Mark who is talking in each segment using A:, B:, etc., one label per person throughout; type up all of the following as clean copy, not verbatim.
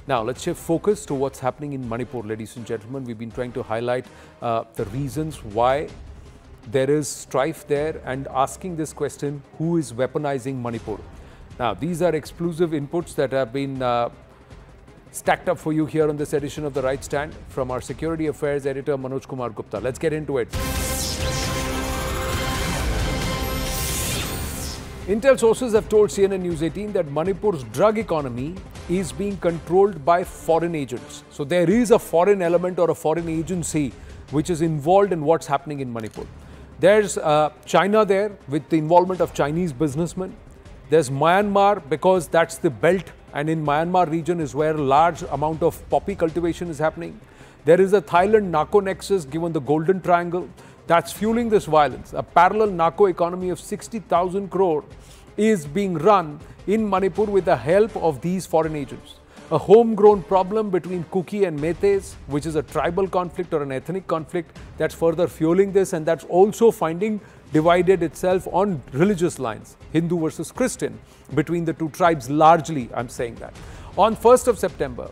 A: Now, let's shift focus to what's happening in Manipur, ladies and gentlemen. We've been trying to highlight the reasons why there is strife there and asking this question, who is weaponizing Manipur? Now, these are exclusive inputs that have been stacked up for you here on this edition of The Right Stand from our Security Affairs editor, Manoj Kumar Gupta. Let's get into it. Intel sources have told CNN News 18 that Manipur's drug economy is being controlled by foreign agents. So there is a foreign element or a foreign agency which is involved in what's happening in Manipur. There's China there with the involvement of Chinese businessmen. There's Myanmar because that's the belt, and in Myanmar region is where a large amount of poppy cultivation is happening. There is a Thailand narco nexus given the Golden Triangle that's fueling this violence. A parallel narco economy of 60,000 crore is being run in Manipur with the help of these foreign agents. A homegrown problem between Kuki and Meiteis, which is a tribal conflict or an ethnic conflict, that's further fueling this, and that's also finding divided itself on religious lines, Hindu versus Christian, between the two tribes largely, I'm saying that. On 1st of September,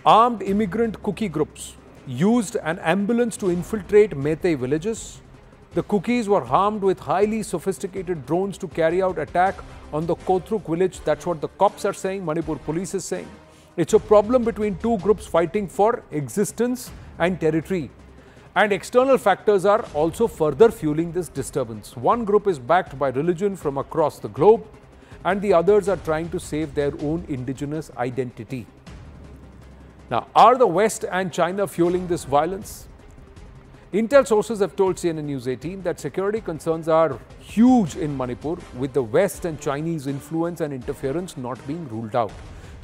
A: armed immigrant Kuki groups used an ambulance to infiltrate Meitei villages. The Kukis were armed with highly sophisticated drones to carry out attack on the Kotruk village. That's what the cops are saying, Manipur police is saying. It's a problem between two groups fighting for existence and territory. And external factors are also further fueling this disturbance. One group is backed by religion from across the globe, and the others are trying to save their own indigenous identity. Now, are the West and China fueling this violence? Intel sources have told CNN News 18 that security concerns are huge in Manipur, with the West and Chinese influence and interference not being ruled out.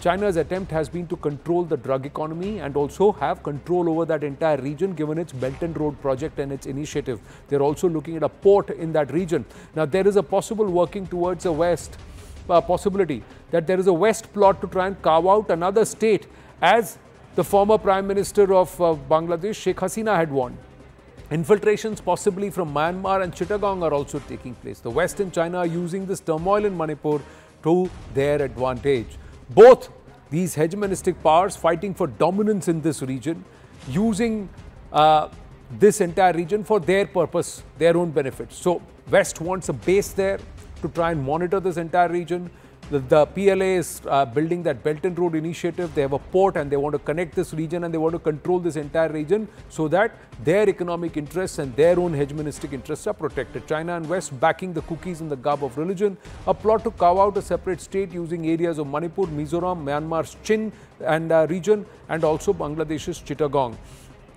A: China's attempt has been to control the drug economy and also have control over that entire region given its Belt and Road project and its initiative. They're also looking at a port in that region. Now, there is a possible working towards a West possibility that there is a West plot to try and carve out another state, as the former Prime Minister of Bangladesh, Sheikh Hasina, had warned. Infiltrations possibly from Myanmar and Chittagong are also taking place. The West and China are using this turmoil in Manipur to their advantage. Both these hegemonistic powers fighting for dominance in this region, using this entire region for their purpose, their own benefit. So West wants a base there to try and monitor this entire region. The PLA is building that Belt and Road initiative. They have a port and they want to connect this region and they want to control this entire region so that their economic interests and their own hegemonistic interests are protected. China and West backing the Kukis in the garb of religion. A plot to carve out a separate state using areas of Manipur, Mizoram, Myanmar's Chin and region, and also Bangladesh's Chittagong.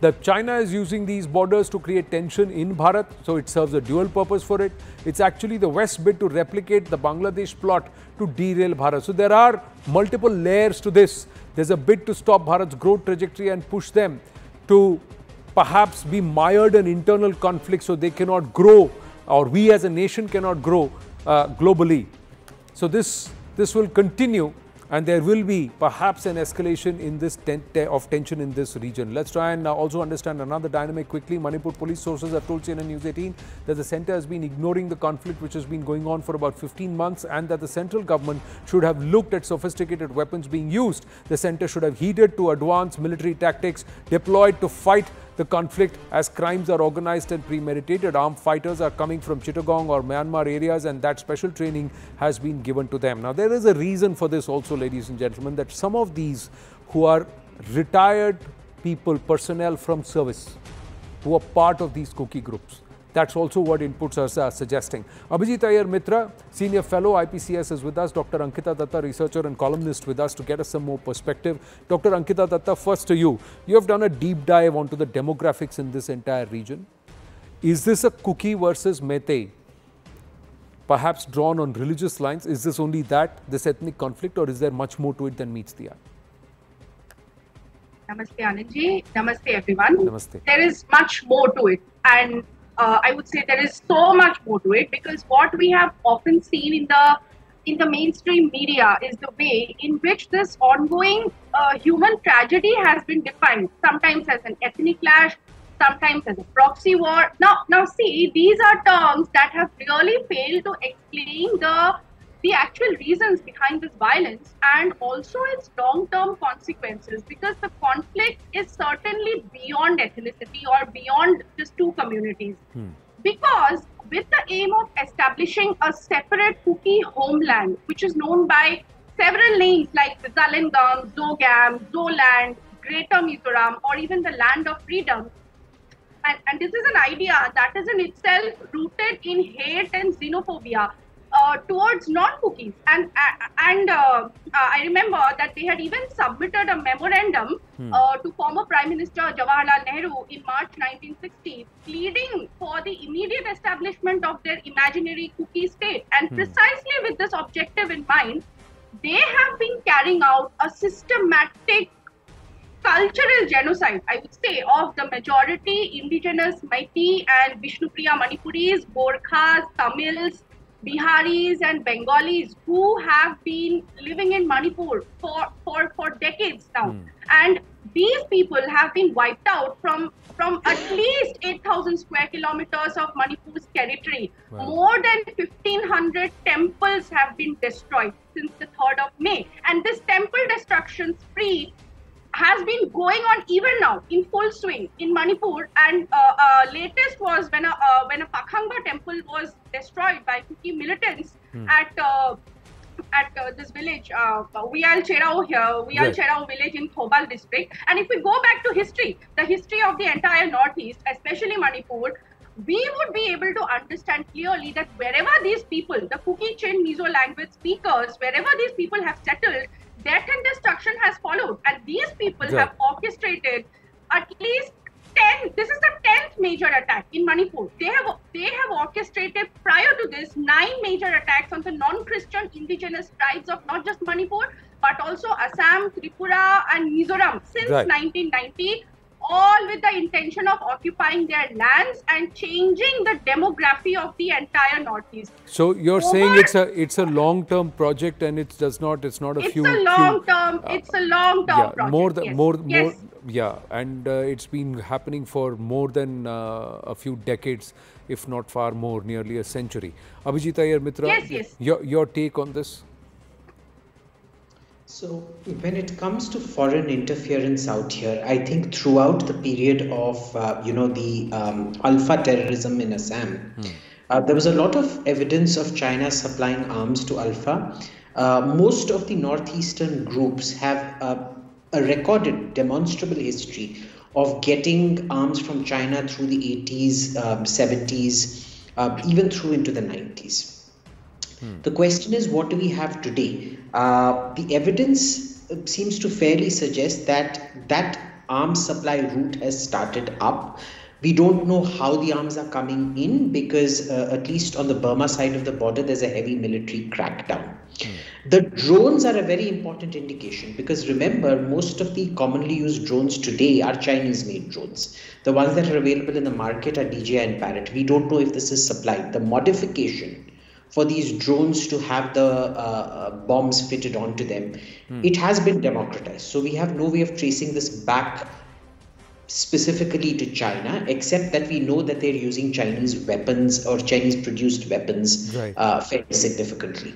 A: The China is using these borders to create tension in Bharat, so it serves a dual purpose for it. It's actually the West bid to replicate the Bangladesh plot to derail Bharat. So there are multiple layers to this. There's a bid to stop Bharat's growth trajectory and push them to perhaps be mired in internal conflict so they cannot grow, or we as a nation cannot grow globally. So this will continue. And there will be perhaps an escalation in this of tension in this region. Let's try and also understand another dynamic quickly. Manipur police sources have told CNN News 18 that the centre has been ignoring the conflict which has been going on for about 15 months and that the central government should have looked at sophisticated weapons being used. The centre should have heeded to advanced military tactics deployed to fight the conflict as crimes are organized and premeditated. Armed fighters are coming from Chittagong or Myanmar areas and that special training has been given to them. Now, there is a reason for this also, ladies and gentlemen, that some of these who are retired people, personnel from service, who are part of these Kuki groups, that's also what inputs are suggesting. Ananta Mitra, Senior Fellow, IPCS, is with us. Dr. Ankita Datta, researcher and columnist, with us to get us some more perspective. Dr. Ankita Datta, first to you. You have done a deep dive onto the demographics in this entire region. Is this a Kuki versus Meitei, perhaps drawn on religious lines? Is this only that, this ethnic conflict, or is there much more to it than meets the eye?
B: Namaste, Anandji. Namaste, everyone.
A: Namaste.
B: There is much more to it, and I would say there is so much more to it, because what we have often seen in the mainstream media is the way in which this ongoing human tragedy has been defined, sometimes as an ethnic clash, sometimes as a proxy war. Now see, these are terms that have really failed to explain the the actual reasons behind this violence and also its long-term consequences, because the conflict is certainly beyond ethnicity or beyond just two communities. Because with the aim of establishing a separate Kuki homeland, which is known by several names like Zalingam, Zogam, Zoland, Greater Mizoram, or even the Land of Freedom, and this is an idea that is in itself rooted in hate and xenophobia towards non-Kukis. And I remember that they had even submitted a memorandum to former Prime Minister Jawaharlal Nehru in March 1960, pleading for the immediate establishment of their imaginary Kuki state. And precisely with this objective in mind, they have been carrying out a systematic cultural genocide, I would say, of the majority indigenous Meitei and Vishnupriya Manipuris, Gorkhas, Tamils, Biharis and Bengalis who have been living in Manipur for decades now. And these people have been wiped out from at least 8,000 square kilometers of Manipur's territory. Wow. More than 1,500 temples have been destroyed since the 3rd of May. And this temple destruction spree has been going on even now in full swing in Manipur, and latest was when a Pakhangba temple was destroyed by Kuki militants at this village, Vial Cherao village in Thobal district. And if we go back to history, the history of the entire Northeast, especially Manipur, we would be able to understand clearly that wherever these people, the Kuki Chin Mizo language speakers, wherever these people have settled, death and destruction has followed. And these people have orchestrated at least 10, this is the 10th major attack in Manipur. They have orchestrated prior to this 9 major attacks on the non-Christian indigenous tribes of not just Manipur, but also Assam, Tripura and Mizoram since 1990. All with the intention of occupying their lands and changing the demography of the entire Northeast.
A: So you're saying it's a long-term project, and it's not a few.
B: It's a long-term. It's a long-term project.
A: And it's been happening for more than a few decades, if not far more, nearly a century. Abhijit Iyer Mitra, your take on this?
C: So when it comes to foreign interference out here, I think throughout the period of, the Alpha terrorism in Assam, there was a lot of evidence of China supplying arms to Alpha. Most of the northeastern groups have a recorded, demonstrable history of getting arms from China through the 80s, 70s, even through into the 90s. The question is, what do we have today? The evidence seems to fairly suggest that arms supply route has started up. We don't know how the arms are coming in because at least on the Burma side of the border, there's a heavy military crackdown. The drones are a very important indication because remember, most of the commonly used drones today are Chinese-made drones. The ones that are available in the market are DJI and Parrot. We don't know if this is supplied. The modification for these drones to have the bombs fitted onto them, it has been democratized. So we have no way of tracing this back specifically to China, except that we know that they're using Chinese weapons or Chinese produced weapons fairly significantly.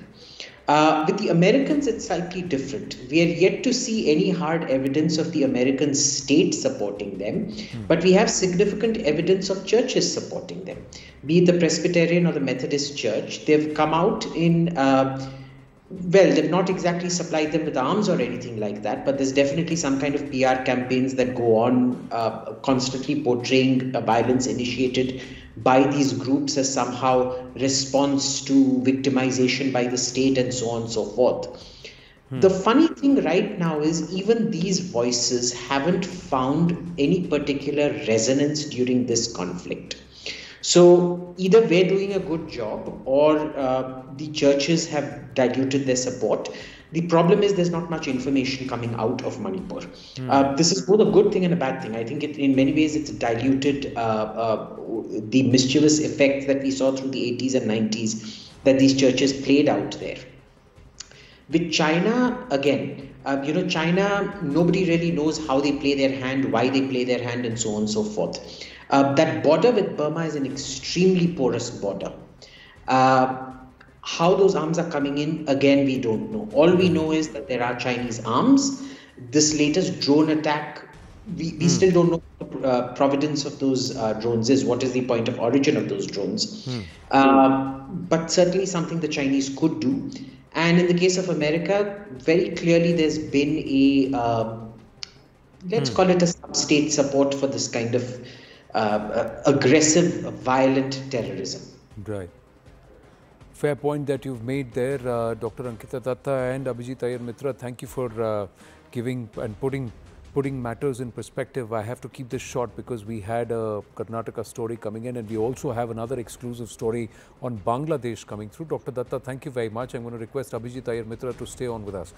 C: With the Americans, it's slightly different. We are yet to see any hard evidence of the American state supporting them, but we have significant evidence of churches supporting them, be it the Presbyterian or the Methodist Church. They've come out in, they've not exactly supplied them with arms or anything like that, but there's definitely some kind of PR campaigns that go on constantly portraying violence initiated by these groups as somehow response to victimization by the state and so on and so forth. The funny thing right now is even these voices haven't found any particular resonance during this conflict. So either we're doing a good job or the churches have diluted their support. The problem is there's not much information coming out of Manipur. This is both a good thing and a bad thing. I think in many ways it's diluted the mischievous effect that we saw through the 80s and 90s that these churches played out there. With China, again, China, nobody really knows how they play their hand, why they play their hand, and so on and so forth. That border with Burma is an extremely porous border. How those arms are coming in, again, we don't know. All we know is that there are Chinese arms. This latest drone attack, we still don't know the providence of those drones is. What is the point of origin of those drones? But certainly something the Chinese could do. And in the case of America, very clearly there's been a, let's call it a sub-state support for this kind of aggressive, violent terrorism.
A: Right. Fair point that you've made there, Dr. Ankita Datta and Abhijit Iyer Mitra. Thank you for giving and putting matters in perspective. I have to keep this short because we had a Karnataka story coming in, and we also have another exclusive story on Bangladesh coming through. Dr. Datta, thank you very much. I'm going to request Abhijit Iyer Mitra to stay on with us.